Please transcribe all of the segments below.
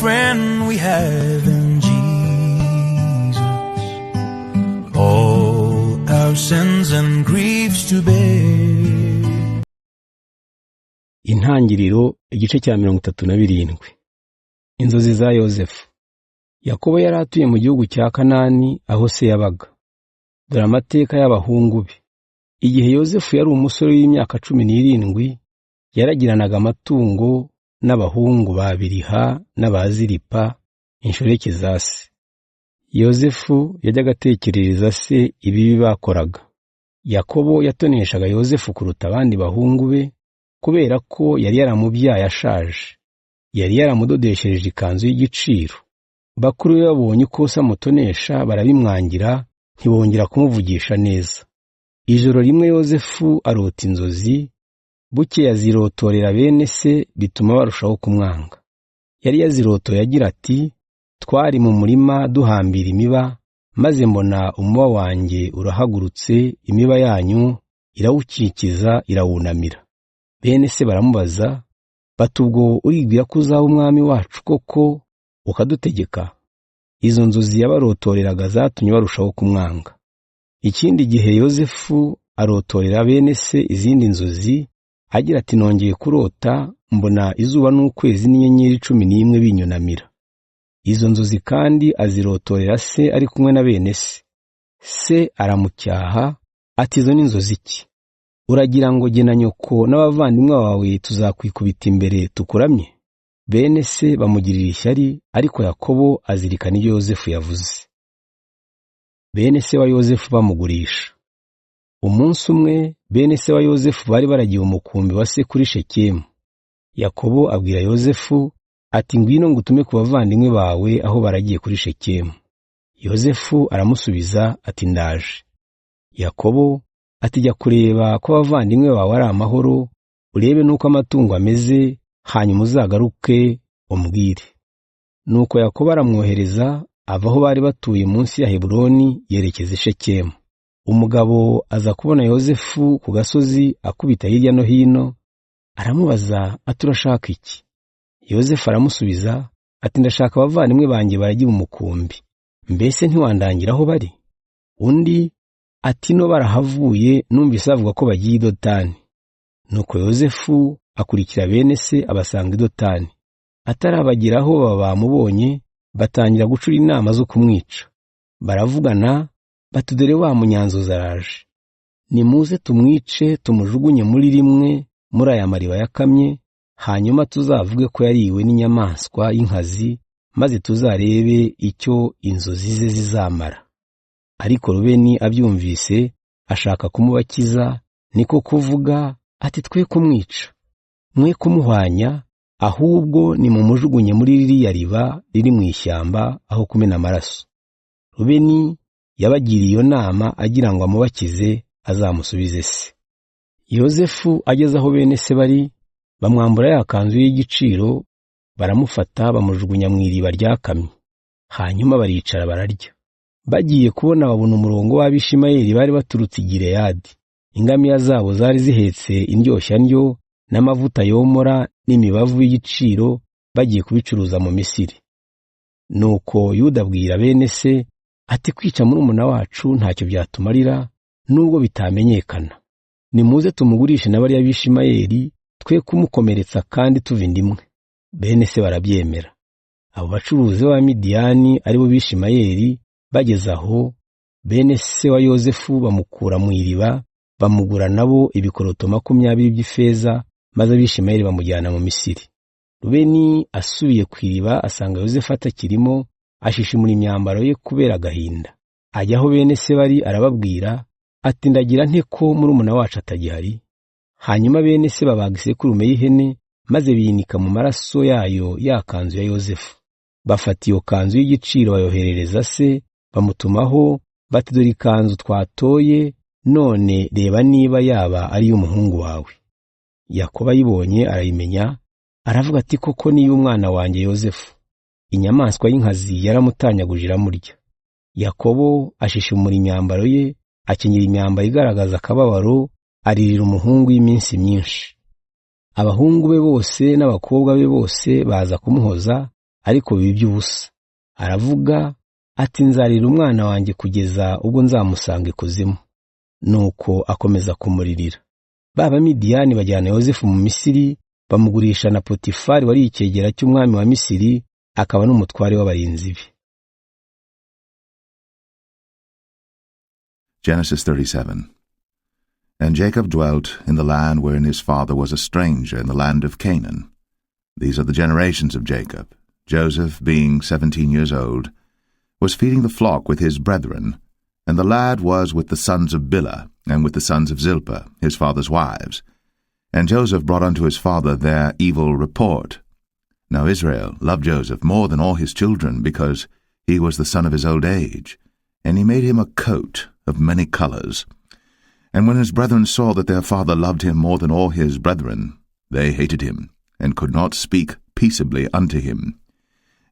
friend we have in Jesus, all our sins and griefs to bear. Intangiriro igice cya 37. Inzozi za Yozefu. Yakobo yari atuye mu gihugu cya Kanani aho se yabaga. Dore amateka y'abahungu be. Igihe Yozefu yari umusore w'imyaka 17, yaragiranaga amatungo n'abahungu ba Biliha n'abaziripa, inshoreke za se. Yozefu yajyaga atekerereza se ibibi bakoraga. Yakobo yatoneshaga Yozefu kuruta abandi bahungu be kubera ko yari yaramubyaye ashaje. Yari yaramudodeshereje ikanzu y'igiciro. Bakuru be babonye ko samutonesha barabimwangira, ntibongera kumuvugisha neza. Ijoro rimwe Yozefu arota inzozi, buke yazirotorera bene se bituma barushaho kumwanga. Yari yazirotoye agira ati, twari mu murima duhambira imiba, maze mbona umuba wanjye urahagurutse, imiba yanyu irawukikiza irawunamira. Bene se baramubaza, batubwo uribwira ko uzaba umwami wacu koko ukadutegeka? Izo nzozi yabarotoreraga zatumye barushaho kumwanga. Ikindi gihe Yozefu arotorera bene se izindi nzozi, agira ati, nongeye kurota, mbona izuba n'ukwezi n'inyenyeri 11 binyunamira. Izo nzozi kandi azirotorera se ari kumwe na bene se. Se aramucyaha ati, izo ni inzozi iki? Uragira ngo jye na nyoko n'abavandimwe bawe tuzakwikubita imbere tukuramye? Bene se bamugirira ishyari, ariko Yakobo azirikana ibyo Yozefu yavuze. Bene se wa Yozefu bamugurisha. Umunsi umwe bene se wa Yozefu bari baragiye umukumbi wa se kuri Shekemu. Yakobo abwira Yozefu ati, ngwino ngutume ku bavandimwe bawe aho baragiye kuri Shekemu. Yozefu aramusubiza ati, ndaje. Yakobo ati, jya kureba ko abavandimwe bawe ari amahoro, urebe nuko amatungo ameze, hanyuma uzagaruke umbwire. Nuko Yakobo aramwohereza, ava aho bari batuye munsi ya Heburoni yerekeza i Shekemu. Umugabo aza kubona Yozefu ku gasozi akubita hirya no hino, aramubaza ati, urashaka iki? Yozefu aramusubiza ati, ndashaka abavandimwe banjye baragiye umukumbi, mbese ntiwandangira aho bari? Undi ati, no barahavuye, numvise avuga ko bagiye i Dotani. Nuko Yozefu akurikira bene se abasanga i Dotani. Atarabageraho baba bamubonye, batangira gucura inama zo kumwica. Baravugana bati, dore wa munyanzozi araje, nimuze tumwice tumujugunye muri rimwe muri aya mariba yakamye, hanyuma tuzavuge ko yariwe n'inyamaswa y'inkazi, maze tuzarebe icyo inzozi ze zizamara. Ariko Rubeni abyumvise ashaka kumubakiza, niko kuvuga ati, twe kumwica, mwe kumuhwanya, ahubwo ni mumujugunye muri ririya riba riri mu ishyamba aho kumena amaraso. Rubeni yabagiriye iyo nama agira ngo amubakize azamusubize se. Yozefu ageze aho bene se bari, bamwambura ya kanzu y'igiciro, baramufata bamujugunya mu iriba ryakamye. Hanyuma baricara bararya. Bagiye kubona babona umurongo w'Abishimayeli bari baturutse i Gileyadi. Ingamiya zabo zari zihetse indyoshya n'amavuta yomora n'imibavu y'igiciro, bagiye kubicuruza mu Misiri. Nuko Yuda abwira bene se ati, kwica murumuna wacu ntacyo byatumarira, nubwo bitamenyekana. Nimuze tumugurishe n'abari Abishimayeli, twe kumukomeretsa kandi tuva indimwe. Bene se barabyemera. Abo bacuruzi ba Midiyani ari bo Bishimayeli bageze aho, bene se wa Yozefu bamukura mu iriba, bamugura nabo ibikoroto 20 by'ifeza, maze Abishimayeli bamujyana mu Misiri. Rubeni asubiye ku iriba asanga Yozefu atakirimo, ashishimura imyambaro ye kubera agahinda. Ajya aho bene se bari arababwira ati, ndagira nte ko murumuna wacu atagihari? Hanyuma bene se babaga isekurume y'ihene, maze biyinika mu maraso yayo ya kanzu ya Yozefu. Bafata iyo kanzu y'igiciro bayoherereza se, bamutumaho bati, dore ikanzu twatoye, none reba niba yaba ari y'umuhungu wawe. Yakobo ayibonye arayimenya, aravuga ati, koko ni y'umwana wanjye Yozefu. Inyamaswa y'inkazi yaramutanyaguje iramurya. Yakobo ashishimura imyambaro ye, akenyera imyambaro igaragaza akababaro, aririra umuhungu y'iminsi myinshi. Abahungu be bose n'abakobwa be bose baza kumuhoza, ariko biba iby'ubusa. Aravuga ati nzarira umwana wanjye kugeza ubwo nzamusanga ikuzimu. Nuko akomeza kumuririra. B'Abamidiyani bajyana Yozefu mu Misiri, bamugurisha na Potifari wari icyegera cy'umwami wa Misiri, akaba n'umutware w'abarinzi be. Genesis 37. And Jacob dwelt in the land wherein his father was a stranger, in the land of Canaan. These are the generations of Jacob. Joseph, being 17 years old, was feeding the flock with his brethren, and the lad was with the sons of Bilhah, and with the sons of Zilpah, his father's wives. And Joseph brought unto his father their evil report. Now Israel loved Joseph more than all his children, because he was the son of his old age, and he made him a coat of many colors. And when his brethren saw that their father loved him more than all his brethren, they hated him, and could not speak peaceably unto him.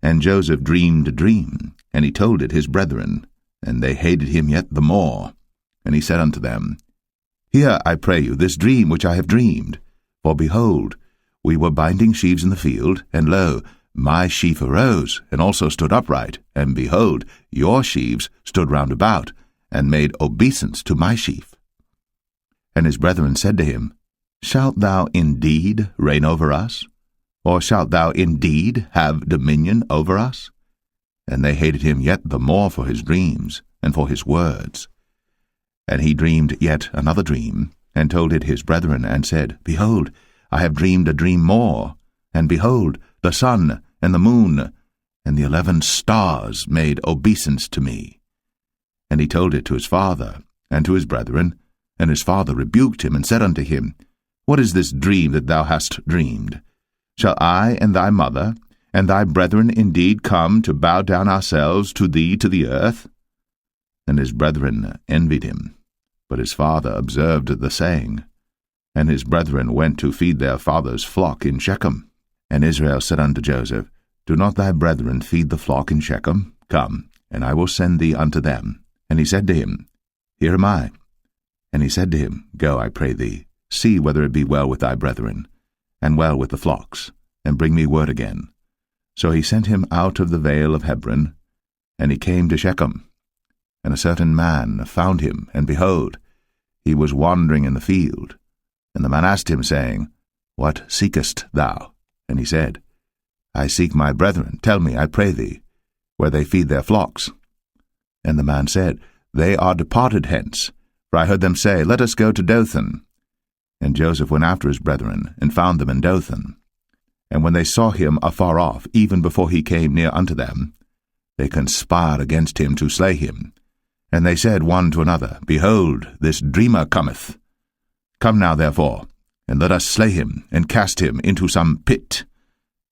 And Joseph dreamed a dream, and he told it his brethren, and they hated him yet the more. And he said unto them, Hear, I pray you, this dream which I have dreamed. For behold, we were binding sheaves in the field, and lo, my sheaf arose, and also stood upright, and behold, your sheaves stood round about, and made obeisance to my sheaf. And his brethren said to him, Shalt thou indeed reign over us? Or shalt thou indeed have dominion over us? And they hated him yet the more for his dreams, and for his words. And he dreamed yet another dream, and told it his brethren, and said, Behold, I have dreamed a dream more, and behold, the sun, and the moon, and the 11 stars made obeisance to me. And he told it to his father, and to his brethren, and his father rebuked him, and said unto him, What is this dream that thou hast dreamed? Shall I and thy mother, and thy brethren indeed come to bow down ourselves to thee to the earth? And his brethren envied him. But his father observed the saying. And his brethren went to feed their father's flock in Shechem. And Israel said unto Joseph, Do not thy brethren feed the flock in Shechem? Come, and I will send thee unto them. And he said to him, Here am I. And he said to him, Go, I pray thee, see whether it be well with thy brethren, and well with the flocks, and bring me word again. So he sent him out of the vale of Hebron, and he came to Shechem. And a certain man found him, and behold, he was wandering in the field. And the man asked him, saying, What seekest thou? And he said, I seek my brethren. Tell me, I pray thee, where they feed their flocks. And the man said, They are departed hence, for I heard them say, Let us go to Dothan. And Joseph went after his brethren, and found them in Dothan. And when they saw him afar off, even before he came near unto them, they conspired against him to slay him. And they said one to another, Behold, this dreamer cometh. Come now, therefore, and let us slay him, and cast him into some pit.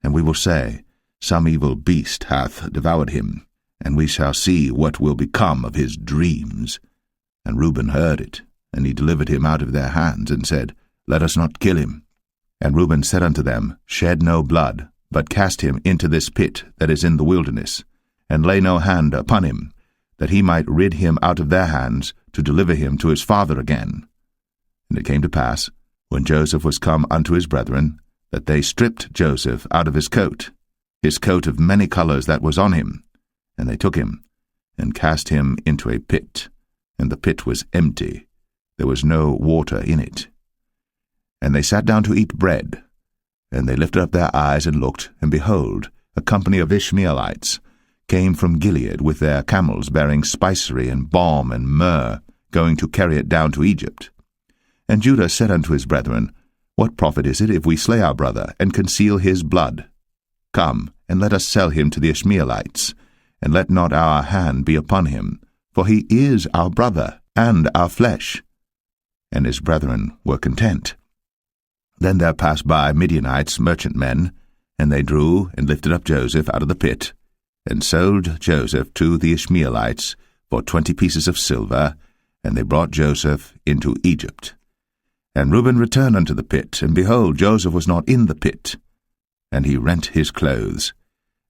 And we will say, Some evil beast hath devoured him, and we shall see what will become of his dreams. And Reuben heard it, and he delivered him out of their hands, and said, Let us not kill him. And Reuben said unto them, Shed no blood, but cast him into this pit that is in the wilderness, and lay no hand upon him, that he might rid him out of their hands, to deliver him to his father again. And it came to pass, when Joseph was come unto his brethren, that they stripped Joseph out of his coat of many colors that was on him, and they took him, and cast him into a pit, and the pit was empty, there was no water in it. And they sat down to eat bread, and they lifted up their eyes and looked, and behold, a company of Ishmaelites came from Gilead with their camels bearing spicery and balm and myrrh, going to carry it down to Egypt. And Judah said unto his brethren, What profit is it if we slay our brother, and conceal his blood? Come, and let us sell him to the Ishmaelites, and let not our hand be upon him, for he is our brother, and our flesh. And his brethren were content. Then there passed by Midianites, merchantmen, and they drew and lifted up Joseph out of the pit, and sold Joseph to the Ishmaelites for 20 pieces of silver, and they brought Joseph into Egypt. And Reuben returned unto the pit, and behold, Joseph was not in the pit. And he rent his clothes.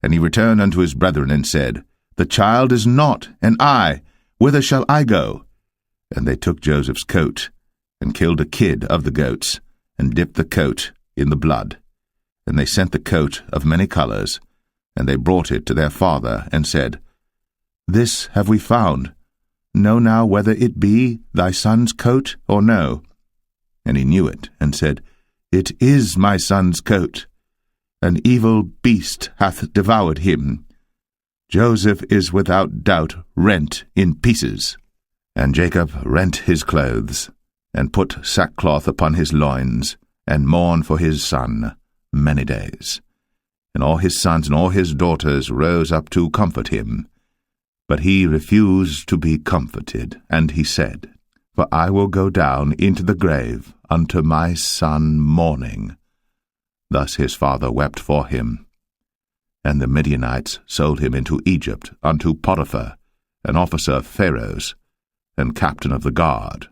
And he returned unto his brethren, and said, The child is not, and I, whither shall I go? And they took Joseph's coat, and killed a kid of the goats, and dipped the coat in the blood. And they sent the coat of many colors, And they brought it to their father, and said, This have we found. Know now whether it be thy son's coat or no. And he knew it, and said, It is my son's coat. An evil beast hath devoured him. Joseph is without doubt rent in pieces. And Jacob rent his clothes, and put sackcloth upon his loins, and mourned for his son many days. And all his sons and all his daughters rose up to comfort him. But he refused to be comforted, and he said, For I will go down into the grave unto my son mourning. Thus his father wept for him. And the Midianites sold him into Egypt unto Potiphar, an officer of Pharaoh's, and captain of the guard.